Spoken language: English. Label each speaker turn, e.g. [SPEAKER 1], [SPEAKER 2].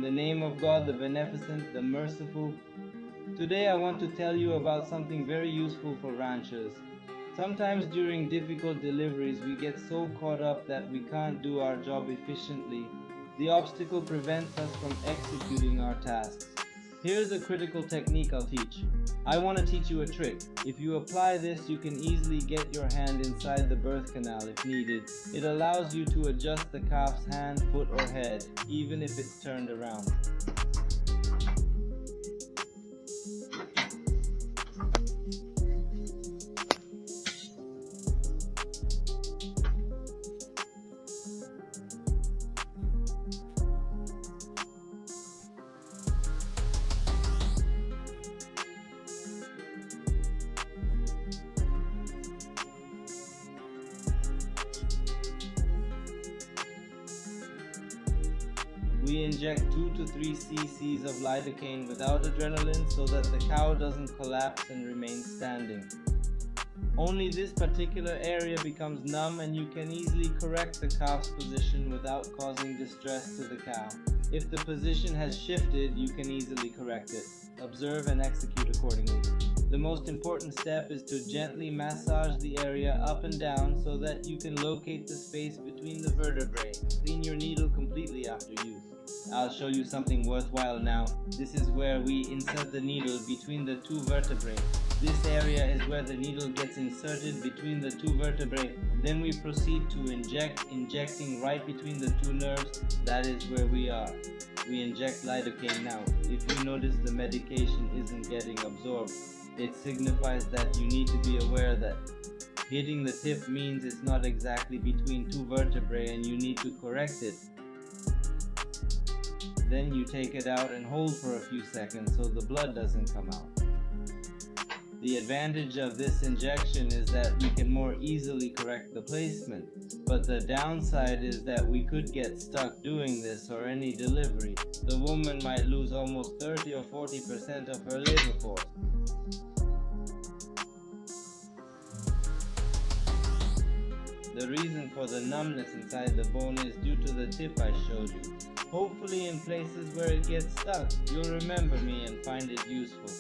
[SPEAKER 1] the name of God, the Beneficent, the Merciful. Today I want to tell you about something very useful for ranchers. Sometimes during difficult deliveries we get so caught up that we can't do our job efficiently. The obstacle prevents us from executing our tasks. Here's a critical technique I'll teach. I want to teach you a trick. If you apply this, you can easily get your hand inside the birth canal if needed. It allows you to adjust the calf's hand, foot, or head, even if it's turned around. We inject 2 to 3 cc's of lidocaine without adrenaline so that the cow doesn't collapse and remain standing. Only this particular area becomes numb and you can easily correct the calf's position without causing distress to the cow. If the position has shifted, you can easily correct it. Observe and execute accordingly. The most important step is to gently massage the area up and down so that you can locate the space between the vertebrae. Clean your needle completely after use. I'll show you something worthwhile now. This is where we insert the needle between the two vertebrae. This area is where the needle gets inserted between the two vertebrae. Then we proceed to injecting right between the two nerves. That is where we are. We inject lidocaine now. If you notice the medication isn't getting absorbed, it signifies that you need to be aware that hitting the tip means it's not exactly between two vertebrae and you need to correct it. Then you take it out and hold for a few seconds so the blood doesn't come out. The advantage of this injection is that we can more easily correct the placement, but the downside is that we could get stuck doing this or any delivery. The woman might lose almost 30 or 40% of her labor force. The reason for the numbness inside the bone is due to the tip I showed you. Hopefully in places where it gets stuck, you'll remember me and find it useful.